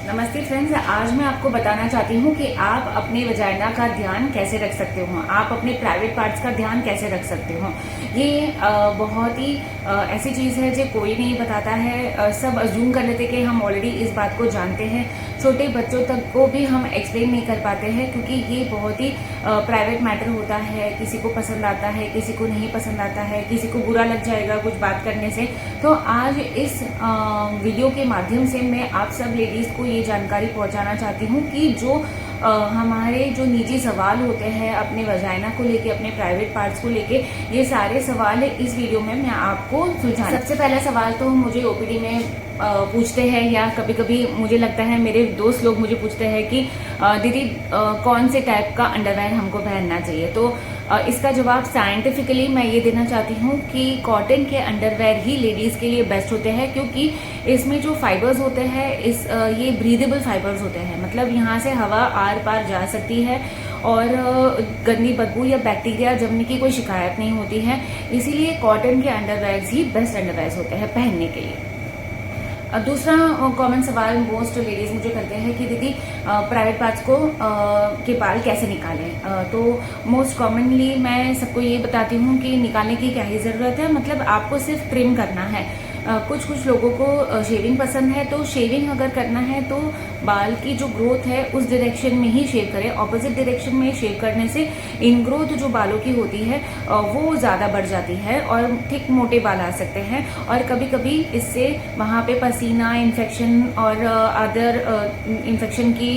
नमस्ते फ्रेंड्स, आज मैं आपको बताना चाहती हूँ कि आप अपने वजाइना का ध्यान कैसे रख सकते हो, आप अपने प्राइवेट पार्ट्स का ध्यान कैसे रख सकते हो। ये बहुत ही ऐसी चीज है जो कोई नहीं बताता है। सब अज्यूम कर लेते कि हम ऑलरेडी इस बात को जानते हैं। छोटे बच्चों तक को भी हम एक्सप्लेन नहीं कर पाते हैं क्योंकि ये बहुत ही प्राइवेट मैटर होता है। किसी को पसंद आता है, किसी को नहीं पसंद आता है, किसी को बुरा लग जाएगा कुछ बात करने से। तो आज इस वीडियो के माध्यम से मैं आप सब लेडीज को ये जानकारी पहुंचाना चाहती हूँ कि जो हमारे जो निजी सवाल होते हैं अपने वजाइना को लेके, अपने प्राइवेट पार्ट्स को लेके, ये सारे सवाल इस वीडियो में मैं आपको सुलझा। सबसे पहला सवाल तो मुझे ओपीडी में पूछते हैं, या कभी कभी मुझे लगता है मेरे दोस्त लोग मुझे पूछते हैं कि दीदी कौन से टाइप का अंडरवेयर हमको पहनना चाहिए। तो इसका जवाब साइंटिफिकली मैं ये देना चाहती हूँ कि कॉटन के अंडरवेयर ही लेडीज के लिए बेस्ट होते हैं, क्योंकि इसमें जो फाइबर्स होते हैं ये ब्रीदेबल फाइबर्स होते हैं। मतलब यहाँ से हवा आर पार जा सकती है और गंदी बदबू या बैक्टीरिया जमने की कोई शिकायत नहीं होती है। इसीलिए कॉटन के अंडरवेयर्स ही बेस्ट अंडरवेयर्स होते हैं पहनने के लिए। दूसरा कॉमन सवाल मोस्ट लेडीज मुझे करते हैं कि दीदी प्राइवेट पार्ट्स को के बाल कैसे निकालें। तो मोस्ट कॉमनली मैं सबको ये बताती हूँ कि निकालने की क्या ही जरूरत है। मतलब आपको सिर्फ ट्रिम करना है। कुछ लोगों को शेविंग पसंद है, तो शेविंग अगर करना है तो बाल की जो ग्रोथ है उस डायरेक्शन में ही शेव करें। ऑपोजिट डायरेक्शन में शेव करने से इनग्रोथ जो बालों की होती है वो ज्यादा बढ़ जाती है और ठीक मोटे बाल आ सकते हैं। और कभी कभी इससे वहां पे पसीना इन्फेक्शन और अदर इन्फेक्शन की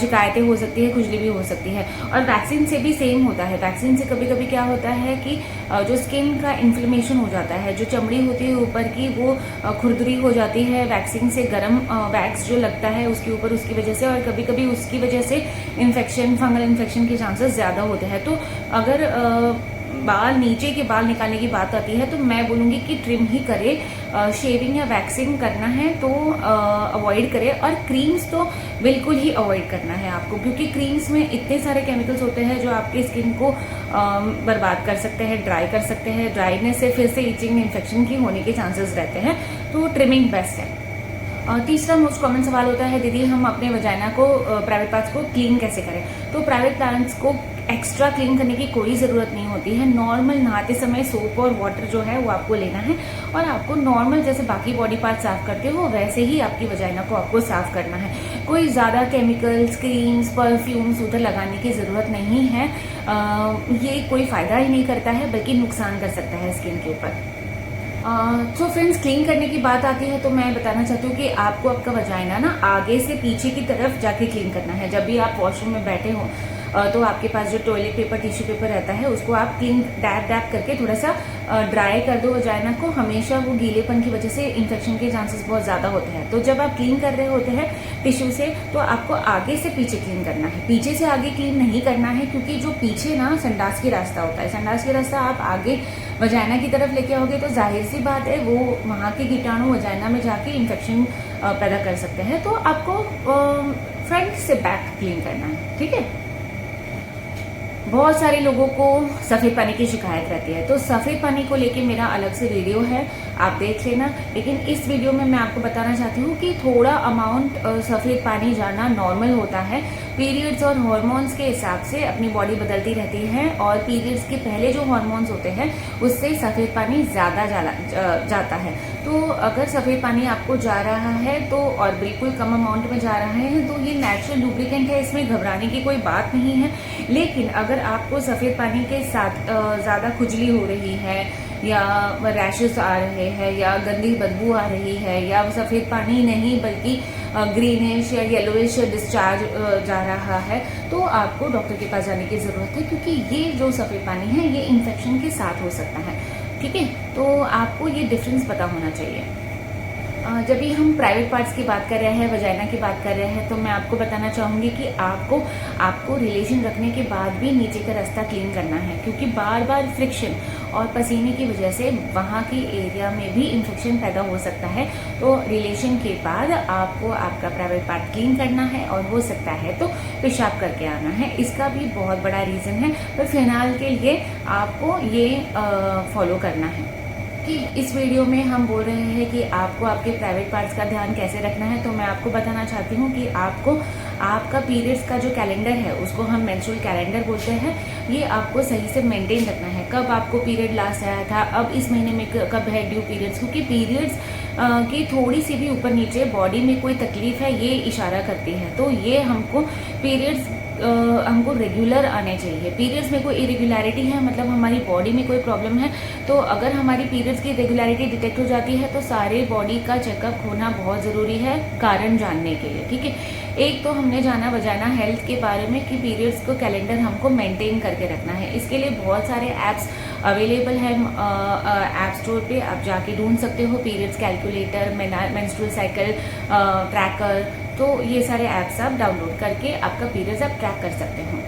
शिकायतें हो सकती है, खुजली भी हो सकती है। और वैक्सीन से भी सेम होता है। वैक्सीन से कभी कभी क्या होता है कि जो स्किन का इन्फ्लेमेशन हो जाता है, जो चमड़ी होती है ऊपर की वो खुरदरी हो जाती है वैक्सीन से। गर्म वैक्स जो लगता है उसके ऊपर, उसकी वजह से, और कभी कभी उसकी वजह से इन्फेक्शन, फंगल इन्फेक्शन के चांसेस ज्यादा होते हैं। तो अगर बाल नीचे के बाल निकालने की बात आती है तो मैं बोलूंगी कि ट्रिम ही करे। शेविंग या वैक्सिंग करना है तो अवॉइड करे। और क्रीम्स तो बिल्कुल ही अवॉइड करना है आपको, क्योंकि क्रीम्स में इतने सारे केमिकल्स होते हैं जो आपके स्किन को बर्बाद कर सकते हैं, ड्राई कर सकते हैं। ड्राइनेस से फिर से इचिंग, इन्फेक्शन की होने के चांसेस रहते हैं। तो ट्रिमिंग बेस्ट है। तीसरा मोस्ट कॉमन सवाल होता है, दीदी हम अपने वजाइना को, प्राइवेट पार्ट्स को क्लीन कैसे करें। तो प्राइवेट पार्ट्स को एक्स्ट्रा क्लीन करने की कोई जरूरत नहीं होती है। नॉर्मल नहाते समय सोप और वाटर जो है वो आपको लेना है और आपको नॉर्मल जैसे बाकी बॉडी पार्ट साफ करते हो वैसे ही आपकी वजाइना को आपको साफ करना है। कोई ज्यादा केमिकल्स, क्रीम्स, परफ्यूम्स उधर लगाने की जरूरत नहीं है। ये कोई फायदा ही नहीं करता है बल्कि नुकसान कर सकता है स्किन के ऊपर। तो फ्रेंड्स, क्लीन करने की बात आती है तो मैं बताना चाहती हूँ कि आपको आपका वजाइना ना आगे से पीछे की तरफ जाके क्लीन करना है। जब भी आप वॉशरूम में बैठे हो तो आपके पास जो टॉयलेट पेपर, टिश्यू पेपर रहता है उसको आप क्लीन डैप डैप करके थोड़ा सा ड्राई कर दो वजाइना को। हमेशा वो गीलेपन की वजह से इन्फेक्शन के चांसेस बहुत ज्यादा होते हैं। तो जब आप क्लीन कर रहे होते हैं टिश्यू से तो आपको आगे से पीछे क्लीन करना है, पीछे से आगे क्लीन नहीं करना है, क्योंकि जो पीछे ना संडास की रास्ता होता है, संडास की रास्ता आप आगे वजाइना की तरफ लेके आओगे तो जाहिर सी बात है वो वहां के कीटाणु वजाइना में जाके इन्फेक्शन पैदा कर सकते हैं। तो आपको फ्रंट से बैक क्लीन करना है, ठीक है। बहुत सारे लोगों को सफेद पानी की शिकायत रहती है, तो सफेद पानी को लेके मेरा अलग से वीडियो है, आप देख लेना। लेकिन इस वीडियो में मैं आपको बताना चाहती हूँ कि थोड़ा अमाउंट सफेद पानी जाना नॉर्मल होता है। पीरियड्स और हार्मोन्स के हिसाब से अपनी बॉडी बदलती रहती है और पीरियड्स के पहले जो हार्मोन्स होते हैं उससे सफेद पानी ज्यादा जाता है। तो अगर सफेद पानी आपको जा रहा है तो, और बिल्कुल कम अमाउंट में जा रहा है, तो ये नेचुरल लुब्रिकेंट है, इसमें घबराने की कोई बात नहीं है। लेकिन अगर आपको सफेद पानी के साथ ज्यादा खुजली हो रही है या रैशेस आ रहे हैं या गंदी बदबू आ रही है या सफेद पानी नहीं बल्कि ग्रीनिश या येलोइश डिस्चार्ज जा रहा है, तो आपको डॉक्टर के पास जाने की जरूरत है, क्योंकि ये जो सफेद पानी है ये इन्फेक्शन के साथ हो सकता है, ठीक है। तो आपको ये डिफरेंस पता होना चाहिए। जब भी हम प्राइवेट पार्ट्स की बात कर रहे हैं, वजाइना की बात कर रहे हैं, तो मैं आपको बताना चाहूंगी कि आपको रिलेशन रखने के बाद भी नीचे का रास्ता क्लीन करना है, क्योंकि बार बार फ्रिक्शन और पसीने की वजह से वहां की एरिया में भी इन्फेक्शन पैदा हो सकता है। तो रिलेशन के बाद आपको आपका प्राइवेट पार्ट क्लीन करना है और हो सकता है तो पेशाब करके आना है। इसका भी बहुत बड़ा रीजन है, पर फिलहाल के लिए आपको ये फॉलो करना है। कि इस वीडियो में हम बोल रहे हैं कि आपको आपके प्राइवेट पार्ट्स का ध्यान कैसे रखना है। तो मैं आपको बताना चाहती हूँ कि आपको आपका पीरियड्स का जो कैलेंडर है उसको हम मेंस्ट्रुअल कैलेंडर बोलते हैं, ये आपको सही से मेंटेन रखना है। कब आपको पीरियड लास्ट आया था, अब इस महीने में कब है ड्यू पीरियड्स, क्योंकि पीरियड्स की थोड़ी सी भी ऊपर नीचे बॉडी में कोई तकलीफ है ये इशारा करती है। तो ये हमको पीरियड्स हमको रेगुलर आने चाहिए। पीरियड्स में कोई इरेगुलरिटी है, मतलब हमारी बॉडी में कोई प्रॉब्लम है, तो अगर हमारी पीरियड्स की रेगुलरिटी डिटेक्ट हो जाती है तो सारे बॉडी का चेकअप होना बहुत ज़रूरी है कारण जानने के लिए। ठीक है, एक तो हमने जाना वजाना हेल्थ के बारे में कि पीरियड्स को कैलेंडर हमको मेंटेन करके रखना है। इसके लिए बहुत सारे ऐप्स अवेलेबल है ऐप स्टोर पे, आप जाके ढूंढ सकते हो। Periods calculator, menstrual cycle tracker, तो ये सारे ऐप्स आप डाउनलोड करके आपका पीरियड्स आप ट्रैक कर सकते हो।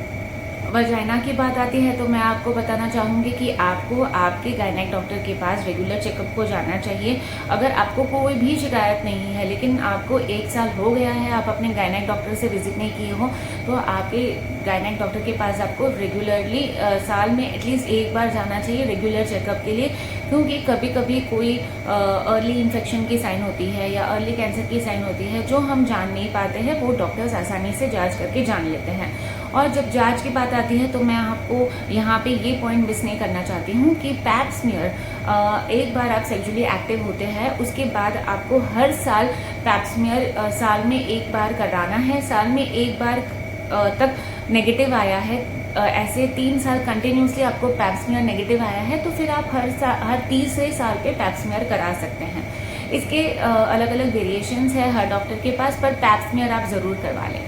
वजाइना की बात आती है तो मैं आपको बताना चाहूँगी कि आपको आपके गायनेक डॉक्टर के पास रेगुलर चेकअप को जाना चाहिए। अगर आपको कोई भी शिकायत नहीं है लेकिन आपको 1 साल हो गया है आप अपने गायनेक डॉक्टर से विजिट नहीं किए हो, तो आपके गायनेक डॉक्टर के पास आपको रेगुलरली साल में एटलीस्ट 1 बार जाना चाहिए रेगुलर चेकअप के लिए। क्योंकि कभी कभी कोई अर्ली इन्फेक्शन की साइन होती है या अर्ली कैंसर की साइन होती है जो हम जान नहीं पाते हैं, वो डॉक्टर्स आसानी से जांच करके जान लेते हैं। और जब जांच की बात आती है तो मैं आपको यहाँ पे ये पॉइंट मिस नहीं करना चाहती हूँ कि पैप स्मीयर एक बार आप सेक्सुअली एक्टिव होते हैं उसके बाद आपको हर साल पैप स्मीयर साल में 1 बार कराना है। साल में 1 बार तक नेगेटिव आया है, ऐसे 3 साल कंटिन्यूसली आपको पैप स्मीयर नेगेटिव आया है तो फिर आप हर तीसरे साल पे पैप स्मीयर करा सकते हैं। इसके अलग अलग वेरिएशंस है हर डॉक्टर के पास, पर पैप स्मीयर आप ज़रूर करवा लें।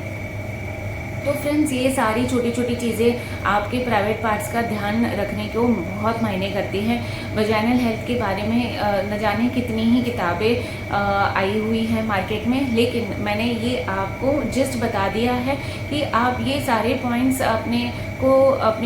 तो फ्रेंड्स, ये सारी छोटी छोटी चीज़ें आपके प्राइवेट पार्ट्स का ध्यान रखने को बहुत मायने करती हैं। वजाइनल हेल्थ के बारे में न जाने कितनी ही किताबें आई हुई हैं मार्केट में, लेकिन मैंने ये आपको जस्ट बता दिया है कि आप ये सारे पॉइंट्स अपने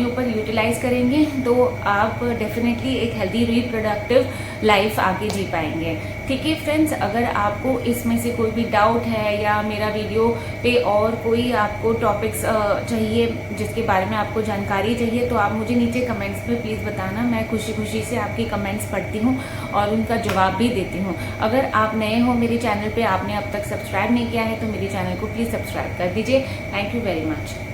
ऊपर यूटिलाइज करेंगे तो आप डेफिनेटली एक हेल्दी रिप्रोडक्टिव लाइफ आगे जी पाएंगे। ठीक है फ्रेंड्स, अगर आपको इसमें से कोई भी डाउट है या मेरा वीडियो पे और कोई आपको टॉपिक्स चाहिए जिसके बारे में आपको जानकारी चाहिए तो आप मुझे नीचे कमेंट्स में प्लीज़ बताना। मैं खुशी खुशी से आपकी कमेंट्स पढ़ती हूँ और उनका जवाब भी देती हूँ। अगर आप नए हो मेरे चैनल पे, आपने अब तक सब्सक्राइब नहीं किया है तो मेरे चैनल को प्लीज़ सब्सक्राइब कर दीजिए। Thank you very much.